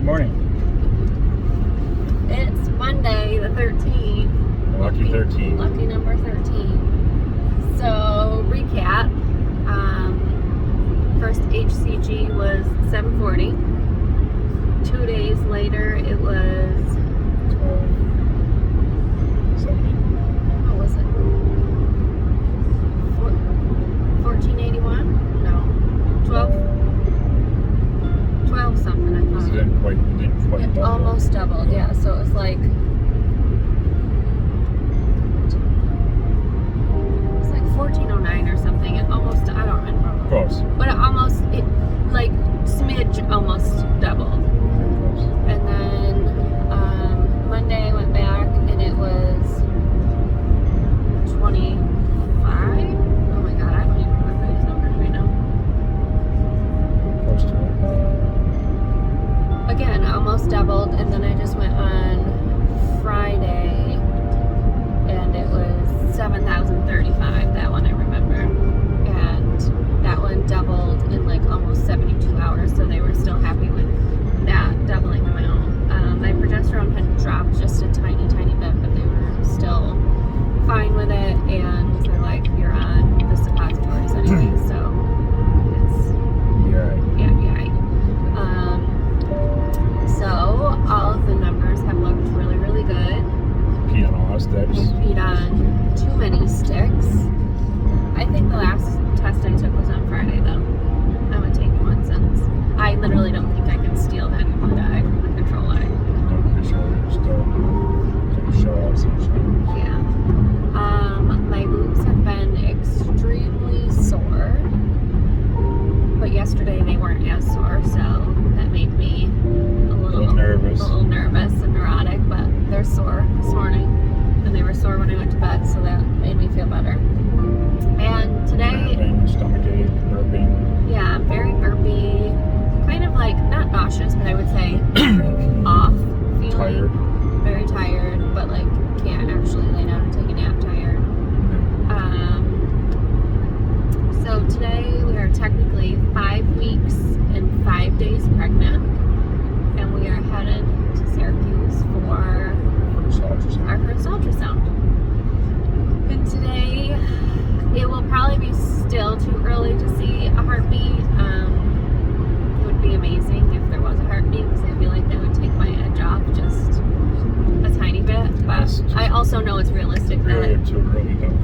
Good morning. It's Monday the 13th. Lucky 13. Lucky number 13. So, recap. First HCG was 740. 2 days later, it was 1270. What was it? 1481? No. 12 something, I thought. It didn't quite It double. almost doubled, yeah. So it was like 1409 or something. It almost, I don't remember. Close. But it like smidge almost doubled. Very close. And then Monday I went back and it was 25. Oh my god, I don't even remember these numbers right now. Close to it. Again, almost doubled, and then I just went on Friday and it was 7,035. That one I remember. And that one doubled in like almost 72 hours, so they were still happy with that doubling amount. My progesterone had dropped just a tiny bit, but they were still fine with it, and they're like, you're on the suppositories anyway, so it's Yeah. So all of the numbers have looked really good. Pee on a lot of sticks. I peed on too many sticks. I think the last test I took was on Friday, though. I haven't taken one since. I literally don't think I can steal that blood eye from the control eye. I'm pretty sure we're still going to show off some shit. Yeah. My boobs have been extremely sore, but yesterday they weren't as sore, so that made me a little nervous and neurotic, but they're sore this morning, and they were sore when I went to bed, so that made me feel better. And today, Stomachache, burping. yeah, I'm very burpy, kind of like, not nauseous, but I would say off feeling. Tired. Very tired, but like can't actually lay down and take a nap tired. So today we are technically 5 weeks and 5 days pregnant, and we are headed to Syracuse for our first ultrasound. And today it will probably be still too early to see a heartbeat. It would be amazing if there was a heartbeat, because I feel like that would take my edge off just a tiny bit. But I also know it's realistic that Too early to have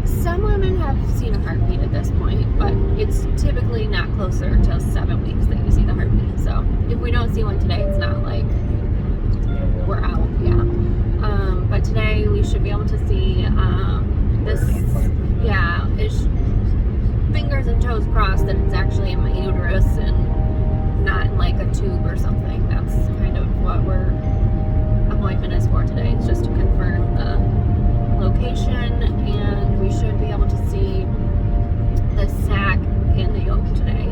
some women have seen a heartbeat at this point, but it's typically not closer to 7 weeks that you see the heartbeat. So if we don't see one today, it's not like we're out. Yeah. But today we should be able to see this. Yeah, it's fingers and toes crossed that it's actually in my uterus and not in like a tube or something. That's kind of what our appointment is for today. It's just to confirm the location, and we should be able to see the sac and the yolk today,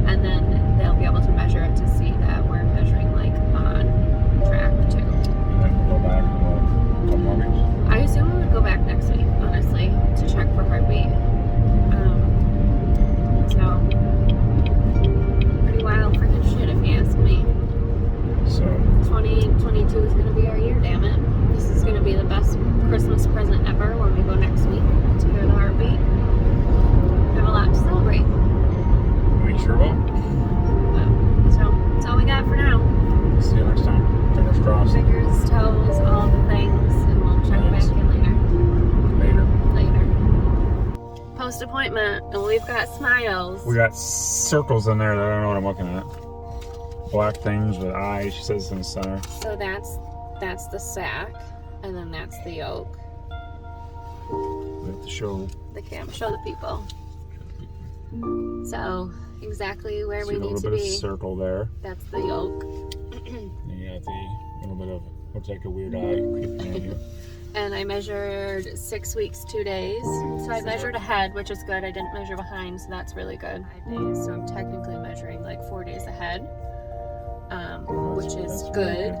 and then they'll be able to measure it to see that we're measuring like on track too. And then we'll go back in a couple more weeks. I assume we would go back next week, honestly, to check for heartbeat. So pretty wild freaking shit if you ask me. So 2022 is gonna be our year, damn it. This is gonna be the best Christmas present ever when we go next week to hear the heartbeat. We have a lot to celebrate. we sure will. So that's all we got for now. See you next time. Fingers crossed. Fingers, toes, all the things, and we'll check back in later. Post appointment, and we've got smiles. We got circles in there that I don't know what I'm looking at. Black things with eyes. She says in the center. So that's the sac, and then that's the yolk. We have to show Show the people. So exactly where we need to a little bit be. of circle there. That's the yolk. And you got the little bit of looks like a weird eye creeping at you. And I measured 6 weeks, 2 days. So I measured ahead, which is good. I didn't measure behind, so that's really good. 5 days, so I'm technically measuring like 4 days ahead, which is good.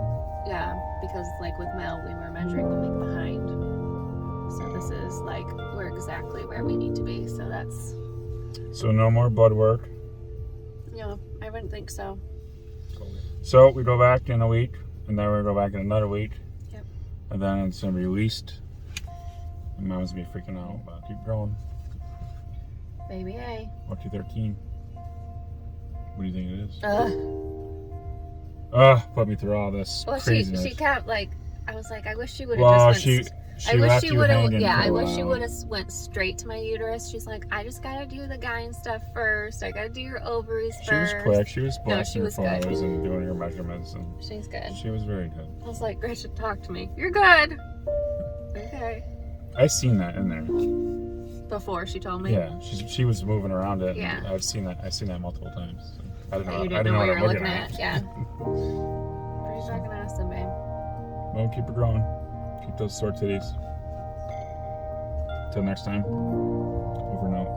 Yeah, because like with Mel, we were measuring a week behind. So this is like, we're exactly where we need to be. So that's... So no more blood work. No, I wouldn't think so. So we go back in a week, and then we go back in another week. Yep. And then it's gonna be released. And Mom's gonna be freaking out, but keep growing. Baby A. Up to 13. What do you think it is? Put me through all this craziness. She kept like, I was like, I wish she would have just went. I wish she would have. Yeah, I wish she would have went straight to my uterus. She's like, I just gotta do the gyne stuff first. I gotta do your ovaries first. She was quick. She was she was good. And doing her measurements, and she's good. She was very good. I was like, Gretchen, talk to me. You're good. Okay. I seen that in there. Before she told me. Yeah, she was moving around it. Yeah. I've seen that multiple times. So I didn't know. You didn't know what you were looking at. Yeah. Pretty fucking awesome, babe. Well, keep it growing. Keep those sore titties. Till next time. Over and out.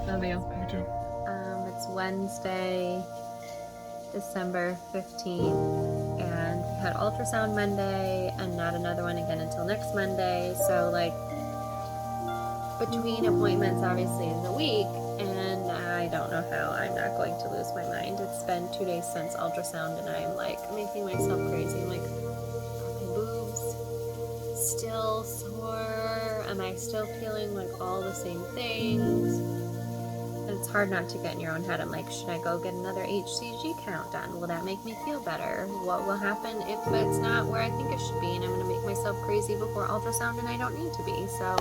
Love you. Me too. It's Wednesday, December 15th, and we had ultrasound Monday, and not another one again until next Monday. So, like, between appointments, obviously, is a week, and I don't know how I'm not going to lose my mind. It's been 2 days since ultrasound, and I'm, like, making myself crazy. I'm like, are my boobs still sore? Am I still feeling like all the same things? And it's hard not to get in your own head. I'm like, should I go get another HCG count done? Will that make me feel better? What will happen if it's not where I think it should be? And I'm going to make myself crazy before ultrasound, and I don't need to be. So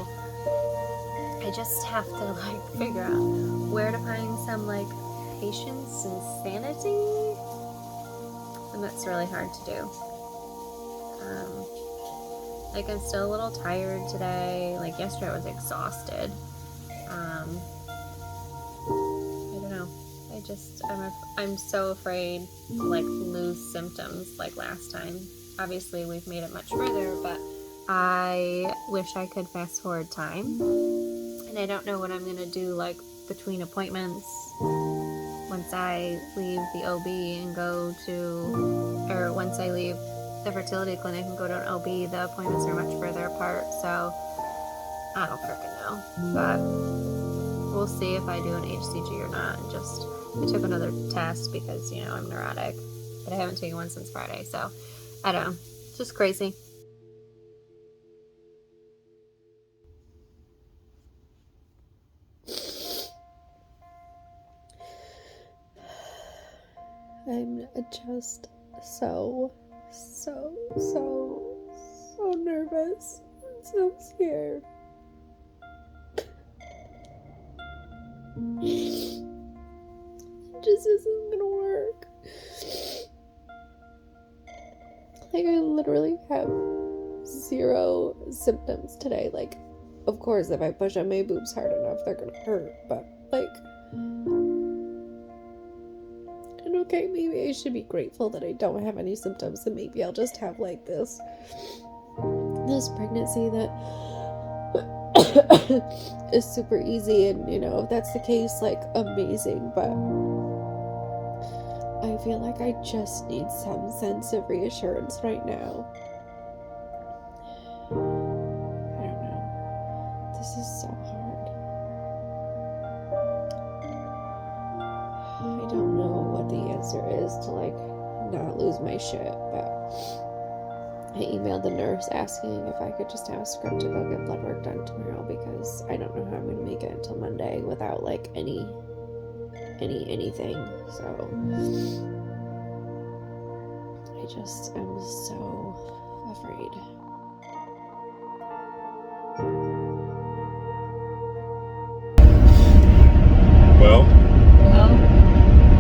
I just have to, like, figure out where to find some, like, patience and sanity. And that's really hard to do. Like, I'm still a little tired today. Like, yesterday I was exhausted. I don't know. I'm so afraid to, like, lose symptoms like last time. Obviously, we've made it much further, but I wish I could fast forward time. And I don't know what I'm going to do, like, between appointments. Once I leave the OB and go to, or once I leave the fertility clinic and go to an OB, the appointments are much further apart, so I don't freaking know. But we'll see if I do an HCG or not. I took another test because, you know, I'm neurotic, but I haven't taken one since Friday, so I don't know. It's just crazy. I'm just so nervous. I'm so scared. It just isn't gonna work. Like, I literally have 0 symptoms today. Like, of course, if I push on my boobs hard enough, they're gonna hurt, but, like, and okay, maybe I should be grateful that I don't have any symptoms, and maybe I'll just have, like, this pregnancy that is super easy, and, you know, if that's the case, like, amazing, but I feel like I just need some sense of reassurance right now. I don't know. This is so hard. I don't know what the answer is to, like, not lose my shit, but I emailed the nurse asking if I could just ask her to go get blood work done tomorrow, because I don't know how I'm going to make it until Monday without, like, anything, so I just am so afraid. Well,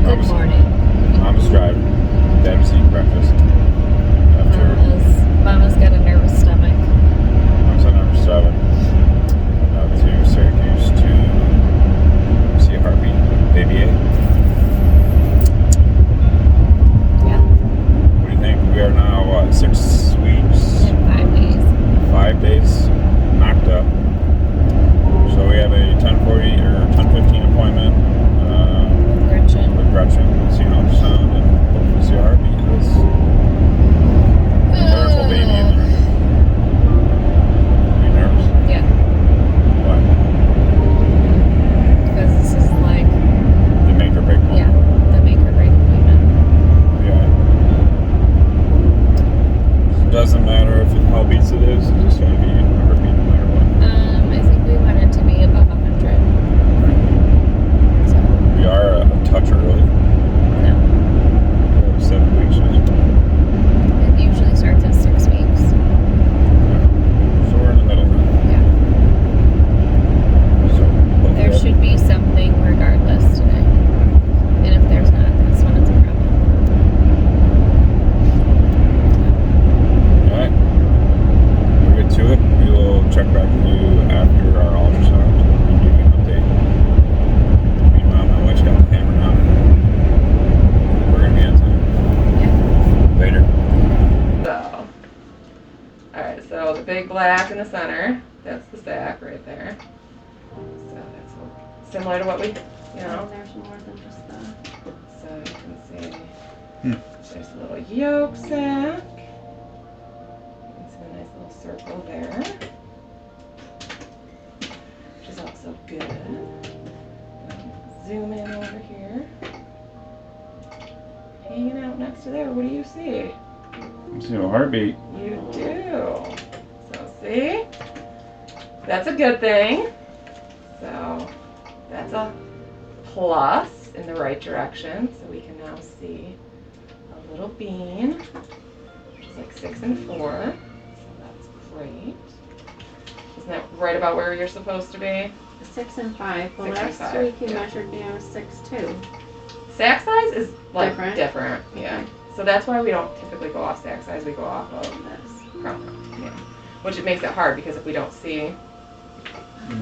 good morning. Mama's driving. Dad's eating breakfast. Mama's got a nervous stomach. Mom's on number 7. Out to Syracuse to see a heartbeat. Baby A. Yeah. What do you think? We are now, 6 weeks? In 5 black in the center. That's the sac right there. So that's similar to what we, you know. There's more than just the... So you can see there's a little yolk sac. You can see a nice little circle there, which is also good. Zoom in over here. Hanging out next to there, what do you see? You see a heartbeat. You do. So see? That's a good thing. So that's a plus in the right direction. So we can now see a little bean, which is like 6 and 4. So that's great. Isn't that right about where you're supposed to be? 6 and 5. Well, 6 and last 5, week you yeah. measured me, I was 6'2". Sac size is like Different? yeah. Okay. So that's why we don't typically go off sac size. We go off of This. crown count. Yeah. Which it makes it hard because if we don't see,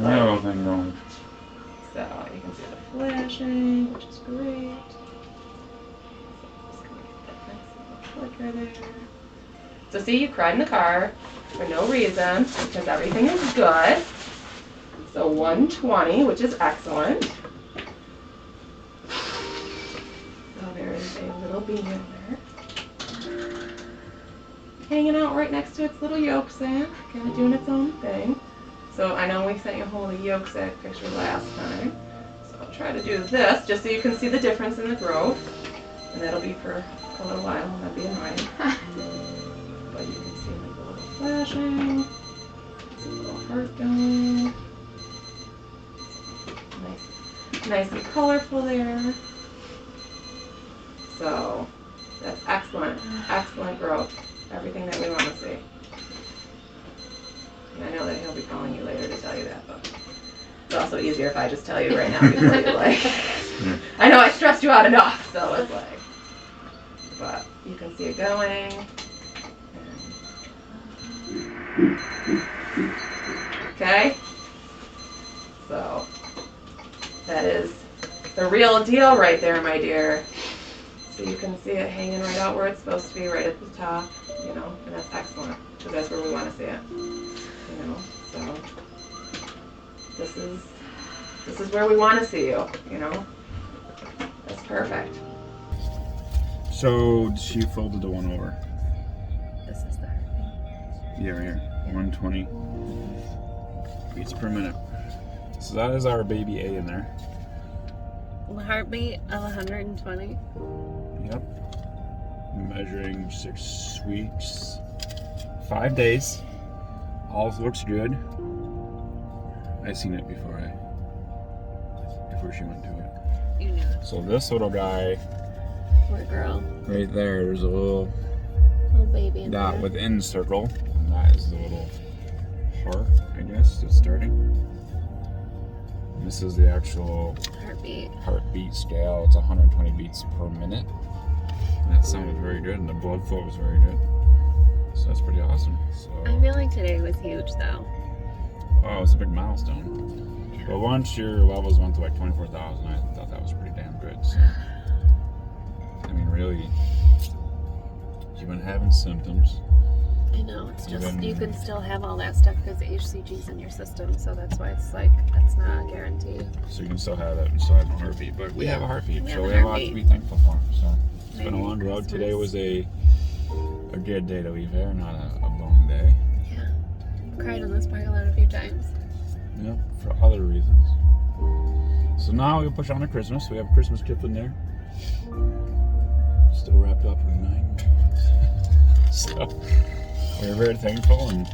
No thing wrong. so you can see the flashing, which is great. Just gonna get that nice little flicker there. So see, you cried in the car for no reason because everything is good. So 120, which is excellent. So there is a little bean in there. Hanging out right next to its little yolk sac, kind of doing its own thing. So I know we sent you home the yolk sac picture last time. So I'll try to do this just so you can see the difference in the growth. And that'll be for a little while, and that'll be annoying. But you can see like a little flashing, see a little heart going. Nice and colorful there. So that's excellent growth. Everything that we want to see. And I know that he'll be calling you later to tell you that, but it's also easier if I just tell you right now before you like. I know I stressed you out enough, so it's like. But you can see it going. Okay. So that is the real deal right there, my dear. So you can see it hanging right out where it's supposed to be, right at the top, you know, and that's excellent, because that's where we want to see it, you know, so this is where we want to see you, you know, that's perfect. So she folded the one over. This is the heartbeat. Yeah, right here. 120 beats per minute. So that is our baby A in there. The heartbeat of 120. Yep. Measuring 6 weeks, 5 days. All looks good. I seen it before she went to it. You knew it. So this little guy Poor girl. right there, there's a little Baby in dot there. within circle, and that is the little heart, I guess, that's starting. And this is the actual heartbeat scale. It's 120 beats per minute. And that sounded very good, and the blood flow was very good. So that's pretty awesome. So I feel like today was huge though. oh, it was a big milestone. But once your levels went to like 24,000, I thought that was pretty damn good. So I mean, really, you've been having symptoms. I know, it's just, you can still have all that stuff because the HCG's in your system, so that's why it's like, that's not a guarantee. So you can still have that and still have a heartbeat. But we have a heartbeat, so we have a lot to heartbeat. be thankful for. So it's been a Maybe long road. Today Christmas. was a good day to leave here, not a long day. Yeah. Cried on this parking lot a few times. Yep, for other reasons. So now we'll push on to Christmas. We have a Christmas gift in there. Still wrapped up with 9 months. So we're very thankful, and